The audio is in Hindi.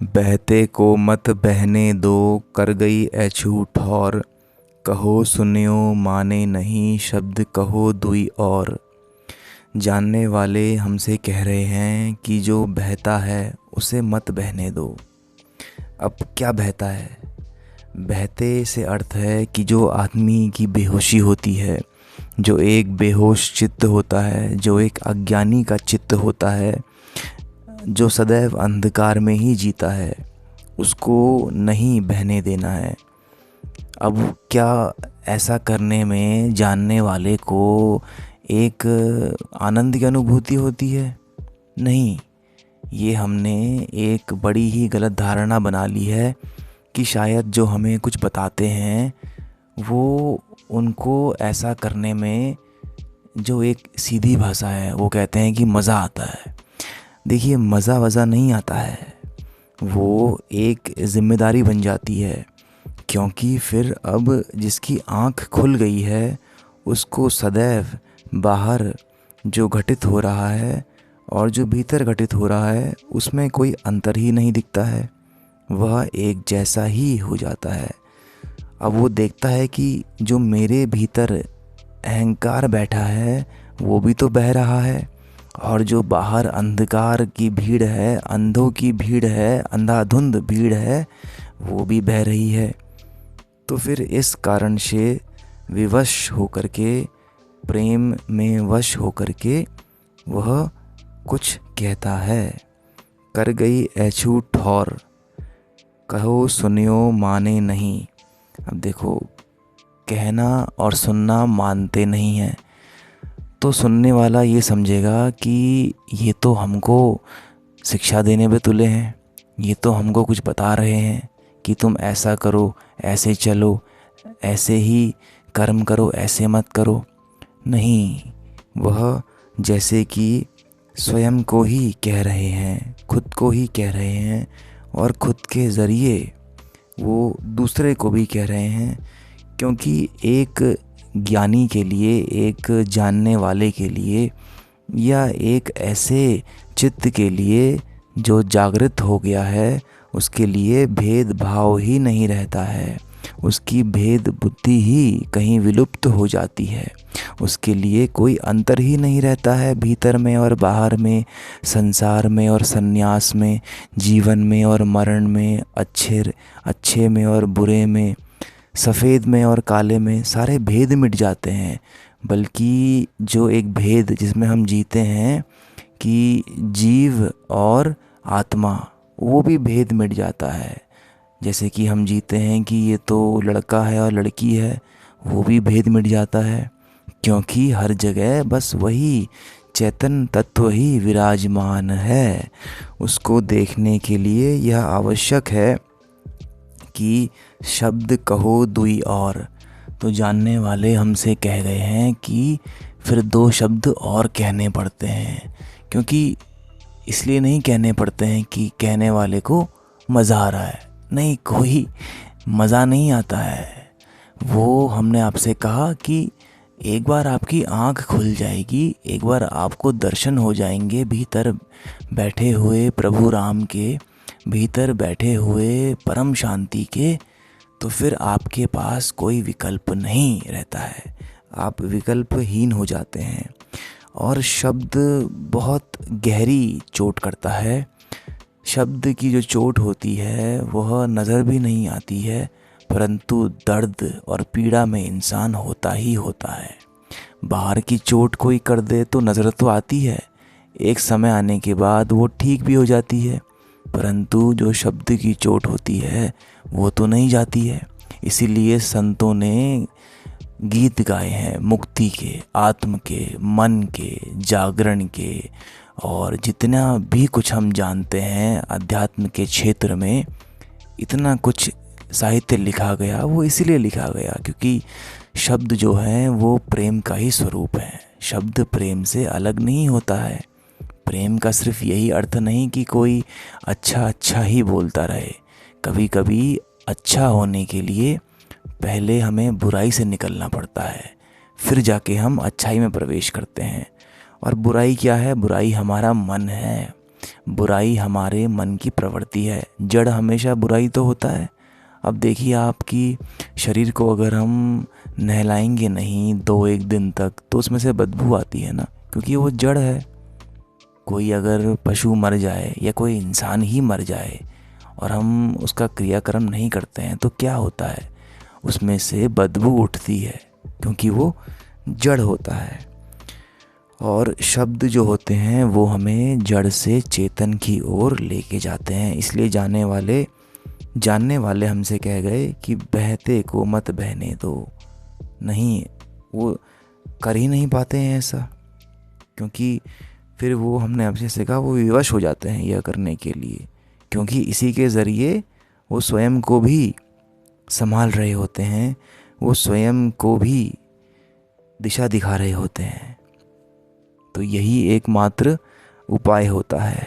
बहते को मत बहने दो, कर गई ऐछू ठौर। कहो सुनियो माने नहीं, शब्द कहो दुई और। जानने वाले हमसे कह रहे हैं कि जो बहता है उसे मत बहने दो। अब क्या बहता है? बहते से अर्थ है कि जो आदमी की बेहोशी होती है, जो एक बेहोश चित्त होता है, जो एक अज्ञानी का चित्त होता है, जो सदैव अंधकार में ही जीता है, उसको नहीं बहने देना है। अब क्या ऐसा करने में जानने वाले को एक आनंद की अनुभूति होती है? नहीं। ये हमने एक बड़ी ही गलत धारणा बना ली है कि शायद जो हमें कुछ बताते हैं वो उनको ऐसा करने में, जो एक सीधी भाषा है, वो कहते हैं कि मज़ा आता है। देखिए, मज़ा वज़ा नहीं आता है, वो एक ज़िम्मेदारी बन जाती है। क्योंकि फिर अब जिसकी आँख खुल गई है उसको सदैव बाहर जो घटित हो रहा है और जो भीतर घटित हो रहा है उसमें कोई अंतर ही नहीं दिखता है, वह एक जैसा ही हो जाता है। अब वो देखता है कि जो मेरे भीतर अहंकार बैठा है वो भी तो बह रहा है, और जो बाहर अंधकार की भीड़ है, अंधों की भीड़ है, अंधाधुंध भीड़ है, वो भी बह रही है। तो फिर इस कारण से विवश होकर के, प्रेम में वश होकर के वह कुछ कहता है। कर गई ऐछू ठौर, कहो सुनियो माने नहीं। अब देखो, कहना और सुनना मानते नहीं हैं, तो सुनने वाला ये समझेगा कि ये तो हमको शिक्षा देने पे तुले हैं, ये तो हमको कुछ बता रहे हैं कि तुम ऐसा करो, ऐसे चलो, ऐसे ही कर्म करो, ऐसे मत करो। नहीं, वह जैसे कि स्वयं को ही कह रहे हैं, खुद को ही कह रहे हैं, और खुद के ज़रिए वो दूसरे को भी कह रहे हैं। क्योंकि एक ज्ञानी के लिए, एक जानने वाले के लिए, या एक ऐसे चित्त के लिए जो जागृत हो गया है, उसके लिए भेदभाव ही नहीं रहता है। उसकी भेद बुद्धि ही कहीं विलुप्त हो जाती है। उसके लिए कोई अंतर ही नहीं रहता है भीतर में और बाहर में, संसार में और सन्यास में, जीवन में और मरण में, अच्छे में और बुरे में, सफ़ेद में और काले में, सारे भेद मिट जाते हैं। बल्कि जो एक भेद जिसमें हम जीते हैं कि जीव और आत्मा, वो भी भेद मिट जाता है। जैसे कि हम जीते हैं कि ये तो लड़का है और लड़की है, वो भी भेद मिट जाता है। क्योंकि हर जगह बस वही चैतन्य तत्व ही विराजमान है। उसको देखने के लिए यह आवश्यक है कि शब्द कहो दुई और। तो जानने वाले हमसे कह गए हैं कि फिर दो शब्द और कहने पड़ते हैं। क्योंकि इसलिए नहीं कहने पड़ते हैं कि कहने वाले को मज़ा आ रहा है, नहीं, कोई मज़ा नहीं आता है। वो हमने आपसे कहा कि एक बार आपकी आँख खुल जाएगी, एक बार आपको दर्शन हो जाएंगे भीतर बैठे हुए प्रभु राम के, भीतर बैठे हुए परम शांति के, तो फिर आपके पास कोई विकल्प नहीं रहता है। आप विकल्पहीन हो जाते हैं। और शब्द बहुत गहरी चोट करता है। शब्द की जो चोट होती है वह नज़र भी नहीं आती है, परंतु दर्द और पीड़ा में इंसान होता ही होता है। बाहर की चोट कोई कर दे तो नज़र तो आती है, एक समय आने के बाद वो ठीक भी हो जाती है, परंतु जो शब्द की चोट होती है वो तो नहीं जाती है। इसीलिए संतों ने गीत गाए हैं मुक्ति के, आत्म के, मन के, जागरण के, और जितना भी कुछ हम जानते हैं अध्यात्म के क्षेत्र में, इतना कुछ साहित्य लिखा गया, वो इसीलिए लिखा गया क्योंकि शब्द जो है वो प्रेम का ही स्वरूप है। शब्द प्रेम से अलग नहीं होता है। प्रेम का सिर्फ यही अर्थ नहीं कि कोई अच्छा अच्छा ही बोलता रहे। कभी कभी अच्छा होने के लिए पहले हमें बुराई से निकलना पड़ता है, फिर जाके हम अच्छाई में प्रवेश करते हैं। और बुराई क्या है? बुराई हमारा मन है। बुराई हमारे मन की प्रवृत्ति है। जड़ हमेशा बुराई तो होता है। अब देखिए, आपकी शरीर को अगर हम नहलाएंगे नहीं 2-1 दिन तक तो उसमें से बदबू आती है ना, क्योंकि वो जड़ है। कोई अगर पशु मर जाए या कोई इंसान ही मर जाए और हम उसका क्रियाक्रम नहीं करते हैं तो क्या होता है, उसमें से बदबू उठती है, क्योंकि वो जड़ होता है। और शब्द जो होते हैं वो हमें जड़ से चेतन की ओर लेके जाते हैं। इसलिए जानने वाले हमसे कह गए कि बहते को मत बहने दो। नहीं, वो कर ही नहीं पाते हैं ऐसा, क्योंकि फिर वो, हमने आपसे सीखा, वो विवश हो जाते हैं यह करने के लिए, क्योंकि इसी के ज़रिए वो स्वयं को भी संभाल रहे होते हैं, वो स्वयं को भी दिशा दिखा रहे होते हैं। तो यही एकमात्र उपाय होता है।